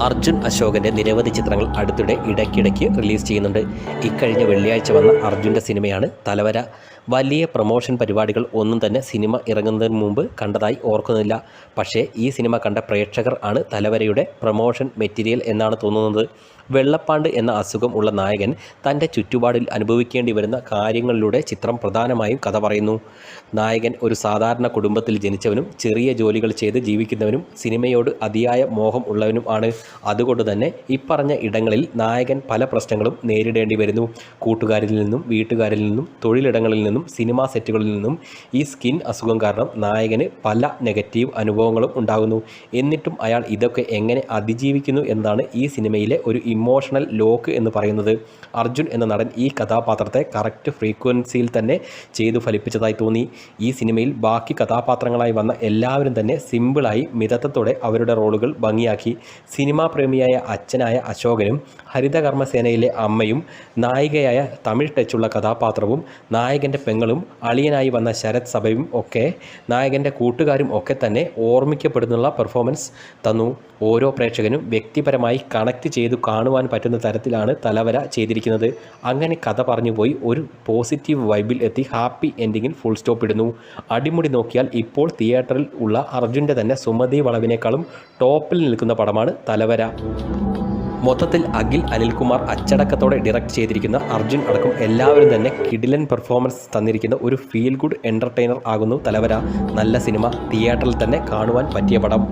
അർജുൻ അശോകൻ്റെ നിരവധി ചിത്രങ്ങൾ അടുത്തിടെ ഇടയ്ക്കിടയ്ക്ക് റിലീസ് ചെയ്യുന്നുണ്ട്. ഇക്കഴിഞ്ഞ വെള്ളിയാഴ്ച വന്ന അർജുൻ്റെ സിനിമയാണ് തലവര. വലിയ പ്രൊമോഷൻ പരിപാടികൾ ഒന്നും തന്നെ സിനിമ ഇറങ്ങുന്നതിന് മുമ്പ് കണ്ടതായി ഓർക്കുന്നില്ല. പക്ഷേ ഈ സിനിമ കണ്ട പ്രേക്ഷകർ ആണ് തലവരയുടെ പ്രൊമോഷൻ മെറ്റീരിയൽ എന്നാണ് തോന്നുന്നത്. വെള്ളപ്പാണ്ട് എന്ന അസുഖം ഉള്ള നായകൻ തൻ്റെ ചുറ്റുപാടിൽ അനുഭവിക്കേണ്ടി വരുന്ന കാര്യങ്ങളിലൂടെ ചിത്രം പ്രധാനമായും കഥ പറയുന്നു. നായകൻ ഒരു സാധാരണ കുടുംബത്തിൽ ജനിച്ചവനും ചെറിയ ജോലികൾ ചെയ്ത് ജീവിക്കുന്നവനും സിനിമയോട് അതിയായ മോഹം ഉള്ളവനും ആണ്. അതുകൊണ്ട് തന്നെ ഇപ്പറഞ്ഞ ഇടങ്ങളിൽ നായകൻ പല പ്രശ്നങ്ങളും നേരിടേണ്ടി വരുന്നു. കൂട്ടുകാരിൽ നിന്നും വീട്ടുകാരിൽ നിന്നും തൊഴിലിടങ്ങളിൽ നിന്നും സിനിമാ സെറ്റുകളിൽ നിന്നും ഈ സ്കിൻ അസുഖം കാരണം നായകന് പല നെഗറ്റീവ് അനുഭവങ്ങളും ഉണ്ടാകുന്നു. എന്നിട്ടും അയാൾ ഇതൊക്കെ എങ്ങനെ അതിജീവിക്കുന്നു എന്നതാണ് ഈ സിനിമയിലെ ഒരു ഇമോഷണൽ ലോക്ക് എന്ന് പറയുന്നത്. അർജുൻ എന്ന നടൻ ഈ കഥാപാത്രത്തെ കറക്റ്റ് ഫ്രീക്വൻസിയിൽ തന്നെ ചെയ്തു ഫലിപ്പിച്ചതായി തോന്നി. ഈ സിനിമയിൽ ബാക്കി കഥാപാത്രങ്ങളായി വന്ന എല്ലാവരും തന്നെ സിമ്പിളായി മിതത്വത്തോടെ അവരുടെ റോളുകൾ ഭംഗിയാക്കി. സിനിമാ പ്രേമിയായ അച്ഛനായ അശോകനും ഹരിതകർമ്മസേനയിലെ അമ്മയും നായികയായ തമിഴ് ടച്ചുള്ള കഥാപാത്രവും നായകൻ്റെ പെങ്ങളും അളിയനായി വന്ന ശരത് സഭയും ഒക്കെ നായകൻ്റെ കൂട്ടുകാരും ഒക്കെ തന്നെ ഓർമ്മിക്കപ്പെടുന്നുള്ള പെർഫോമൻസ് തന്നു. ഓരോ പ്രേക്ഷകനും വ്യക്തിപരമായി കണക്ട് ചെയ്തു കാണുവാൻ പറ്റുന്ന തരത്തിലാണ് തലവര ചെയ്തിരിക്കുന്നത്. അങ്ങനെ കഥ പറഞ്ഞു പോയി ഒരു പോസിറ്റീവ് വൈബിൽ എത്തി ഹാപ്പി എൻഡിങ്ങിൽ ഫുൾ സ്റ്റോപ്പ് ഇടുന്നു. അടിമുടി നോക്കിയാൽ ഇപ്പോൾ തിയേറ്ററിൽ ഉള്ള അർജുൻ്റെ തന്നെ സുമതി വളവിനേക്കാളും ടോപ്പിൽ നിൽക്കുന്ന പടമാണ് തലവര. മൊത്തത്തിൽ അഖിൽ അനിൽകുമാർ അച്ചടക്കത്തോടെ ഡയറക്റ്റ് ചെയ്തിരിക്കുന്ന അർജുൻ അടക്കം എല്ലാവരും തന്നെ കിടിലൻ പെർഫോമൻസ് തന്നിരിക്കുന്ന ഒരു ഫീൽ ഗുഡ് എൻ്റർടൈനർ ആകുന്നു തലവര. നല്ല സിനിമ, തിയേറ്ററിൽ തന്നെ കാണുവാൻ പറ്റിയ പടം.